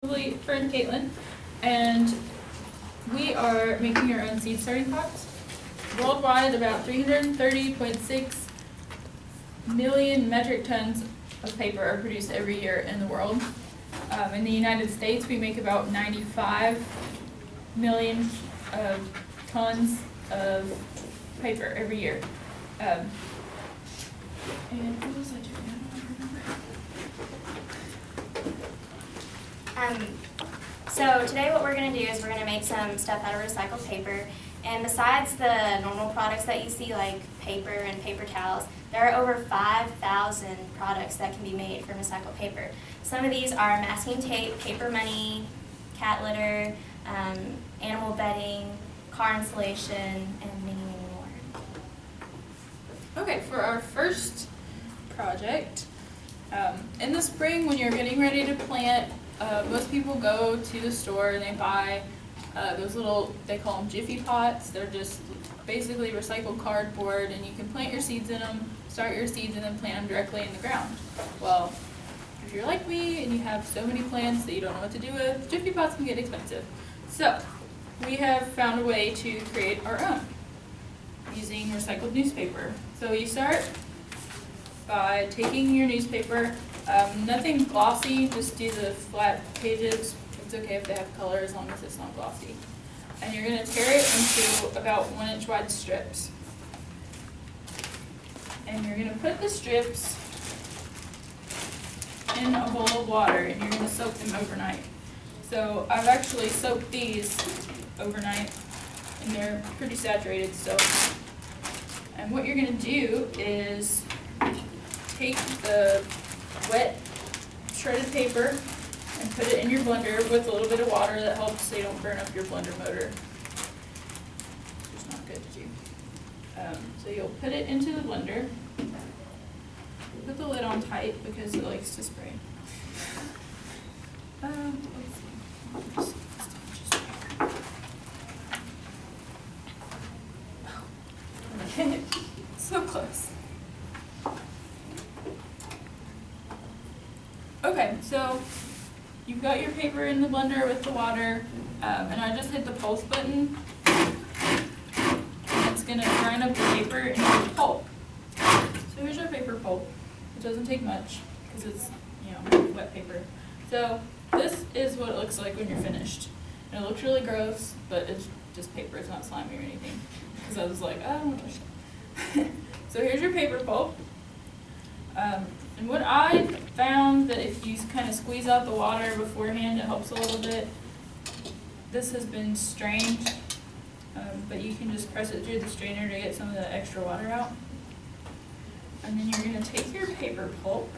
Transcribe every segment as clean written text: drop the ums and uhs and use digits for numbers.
friend Kaitlin, and we are making our own seed starting pots. Worldwide, about 330.6 million metric tons of paper are produced every year in the world. In the United States, we make about 95 million tons of paper every year. And what was I doing? I don't remember. So today what we're going to do is we're going to make some stuff out of recycled paper. And besides the normal products that you see like paper and paper towels, there are over 5,000 products that can be made from recycled paper. Some of these are masking tape, paper money, cat litter, animal bedding, car insulation, and many, many more. Okay, for our first project, in the spring when you're getting ready to plant, most people go to the store and they buy those little, they call them Jiffy pots. They're just basically recycled cardboard, and you can plant your seeds in them, start your seeds, and then plant them directly in the ground. Well, if you're like me and you have so many plants that you don't know what to do with, Jiffy pots can get expensive. So we have found a way to create our own using recycled newspaper. So you start by taking your newspaper, nothing glossy, just do the flat pages. It's okay if they have color as long as it's not glossy. And you're going to tear it into about 1 inch wide strips. And you're going to put the strips in a bowl of water, and you're going to soak them overnight. So I've actually soaked these overnight, and they're pretty saturated still. And what you're going to do is take the wet shredded paper and put it in your blender with a little bit of water. That helps so you don't burn up your blender motor. It's not good to do. So you'll put it into the blender. Put the lid on tight because it likes to spray. Let's see. Okay, so close. Okay, so you've got your paper in the blender with the water, and I just hit the pulse button. It's going to grind up the paper into pulp. So here's our paper pulp. It doesn't take much because it's, wet paper. So this is what it looks like when you're finished. And it looks really gross, but it's just paper. It's not slimy or anything. Because I was like, I don't want to touch it. So here's your paper pulp. And what I found that if you kind of squeeze out the water beforehand, it helps a little bit. This has been strained, but you can just press it through the strainer to get some of the extra water out. And then you're going to take your paper pulp.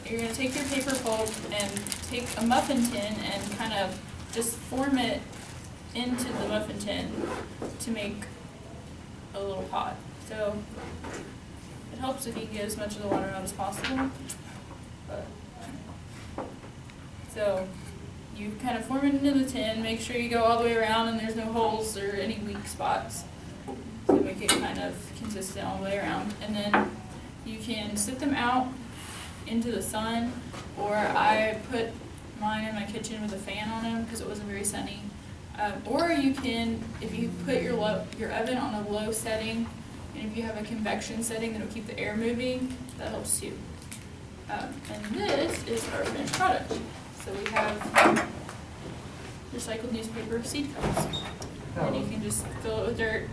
You're going to take your paper pulp and take a muffin tin and kind of just form it into the muffin tin to make a little pot. So it helps if you can get as much of the water out as possible. So you kind of form it into the tin, make sure you go all the way around and there's no holes or any weak spots. So make it kind of consistent all the way around. And then you can sit them out into the sun, or I put mine in my kitchen with a fan on them because it wasn't very sunny. Or you can, if you put your oven on a low setting, and if you have a convection setting that'll keep the air moving, that helps too. And this is our finished product. So we have recycled newspaper seed cups. And you can just fill it with dirt,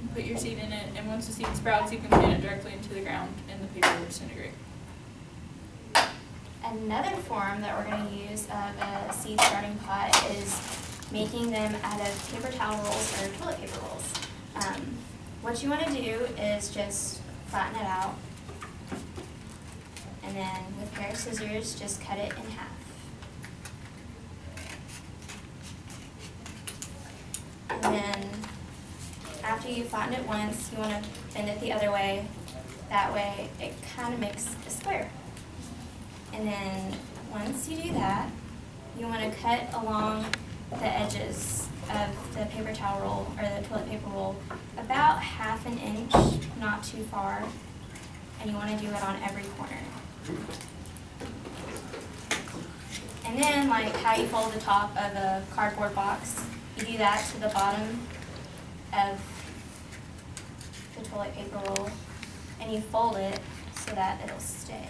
and put your seed in it, and once the seed sprouts, you can plant it directly into the ground and the paper will disintegrate. Another form that we're going to use of a seed starting pot is making them out of paper towel rolls or toilet paper rolls. What you want to do is just flatten it out, and then with a pair of scissors, just cut it in half. And then after you flatten it once, you want to bend it the other way. That way it kind of makes a square. And then once you do that, you want to cut along the edges of the paper towel roll or the toilet paper roll about 1/2 inch, not too far. and you want to do it on every corner. And then, like how you fold the top of a cardboard box, you do that to the bottom of the toilet paper roll, and you fold it so that it'll stay.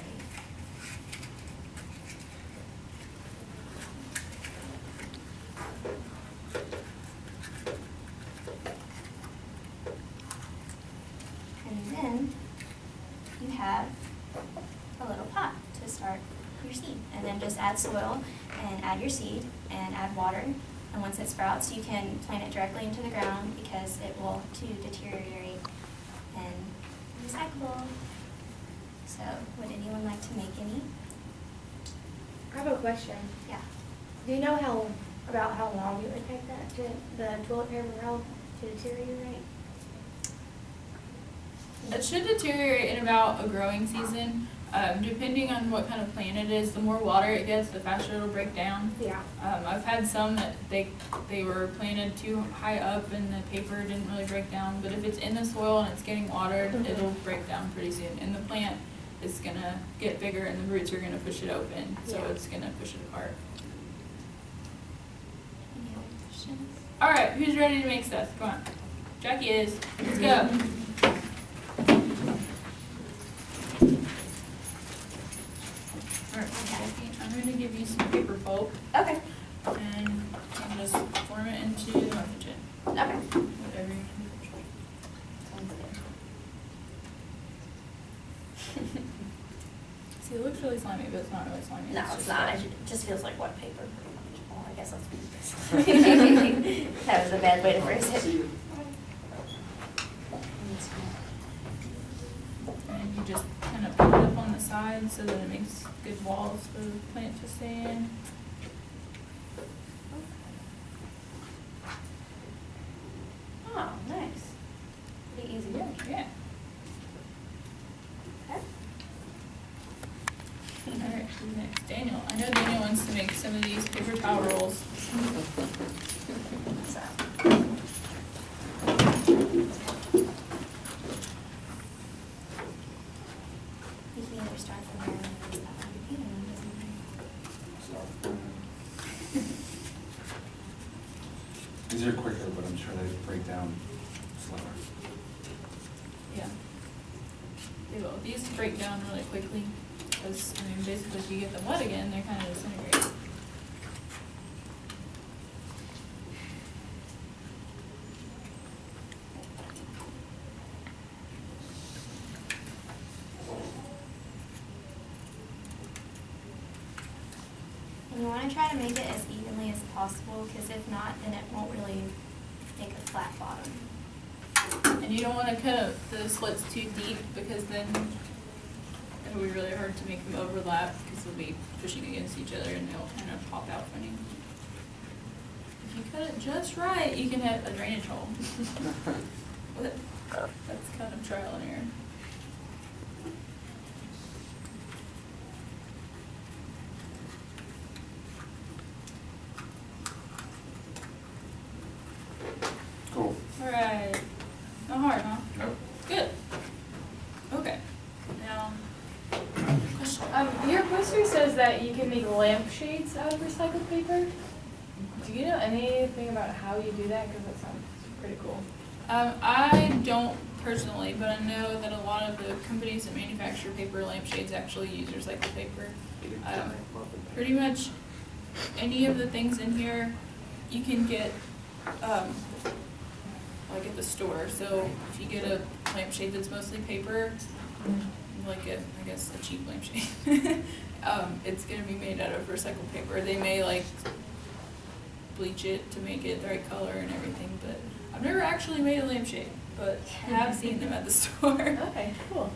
And then you have a little pot to start your seed. And then just add soil and add your seed and add water. And once it sprouts, you can plant it directly into the ground because it will too deteriorate and recyclable. So would anyone like to make any? I have a question. Yeah. Do you know about how long it would take that to the toilet paper roll to deteriorate? It should deteriorate in about a growing season. Depending on what kind of plant it is, the more water it gets, the faster it'll break down. Yeah. I've had some that they were planted too high up and the paper didn't really break down, but if it's in the soil and it's getting watered, it'll break down pretty soon. And the plant is gonna get bigger and the roots are gonna push it open, so Yeah. it's gonna push it apart. Any other questions? All right, who's ready to make stuff? Come on. Jackie is. Let's go. All right, Jackie, I'm going to give you some paper pulp Okay. and you just form it into the muffin tin. Okay. Whatever you can. Sounds good. See, it looks really slimy, but it's not really slimy. No, it's just not. like- It just feels like wet paper pretty much. Well, I guess that's what it is. That was a bad way to phrase it. And you just kind of put it up on the side so that it makes good walls for the plant to stay in. Oh, nice. Pretty easy work. Yeah. Okay. All right, who's next? Daniel. I know Daniel wants to make some of these paper towel rolls. So, You can either start from there and use that one. Either one doesn't matter. These are quicker, but I'm sure they break down slower. Yeah. They will. These break down really quickly because, I mean, basically if you get them wet again, they're kind of disintegrate. And you want to try to make it as evenly as possible, because if not, then it won't really make a flat bottom. And you don't want to cut the slits too deep because then it'll be really hard to make them overlap because they'll be pushing against each other and they'll kind of pop out funny. If you cut it just right, you can have a drainage hole. But that's kind of trial and error. Cool. All right. Not hard, huh? Nope. Good. Okay. Now, question. Your poster says that you can make lampshades out of recycled paper. Do you know anything about how you do that? Because that sounds pretty cool. I don't personally, but I know that a lot of the companies that manufacture paper lampshades actually use recycled paper. Pretty much any of the things in here you can get like at the store. So if you get a lampshade that's mostly paper, like I guess a cheap lampshade, it's gonna be made out of recycled paper. They may like bleach it to make it the right color and everything, but I've never actually made a lampshade, but I have seen them at the store. Okay, cool.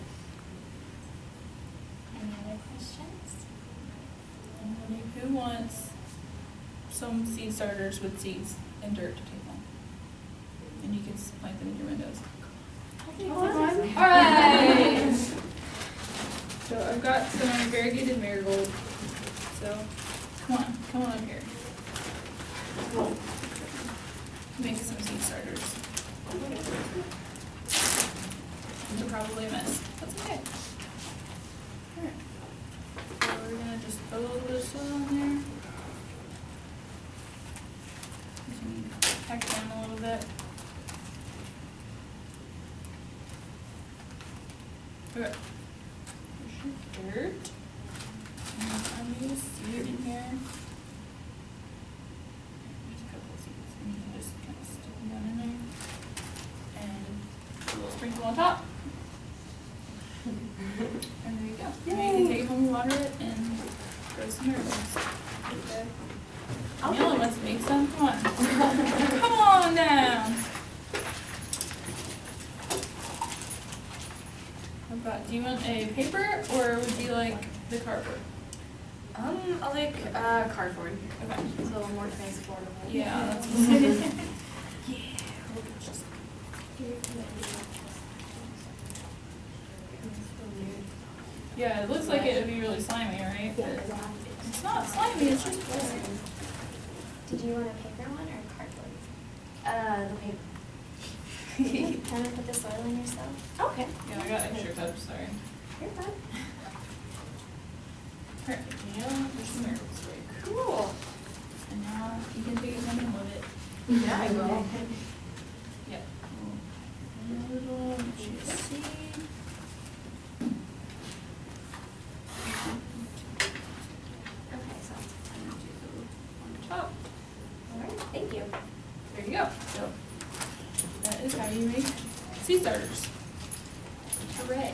Any other questions? Anybody who wants some seed starters with seeds and dirt to take home? And you can plant them in your windows. All Alright! So I've got some variegated marigold. So come on up here. We'll make some seed starters. These are probably a mess. That's okay. Okay. Here's your dirt. And I'm gonna see it in here. There's a couple of seeds, and you can just kind of stick them down in there. And a little sprinkle on top. And there you go. And you can take it home and water it and grow some herbs. Y'all must make some. Come on. Come on now. Do you want a paper or would you like the cardboard? I like cardboard. Okay. It's a little more transportable. Yeah. Yeah, it looks like it would be really slimy, right? But it's not slimy, it's just boring. Did you want a paper one or cardboard? The paper. Kind of put the soil in yourself? Okay. Yeah, I got extra cups, sorry. You're fine. Perfect, you know, there's some miracles for you. Cool. And now you can take it home and load it. Yeah, I will. Yep. A little, seed. Okay, so, On top. all right, thank you. There you go. So that is how you make seed starters. Hooray.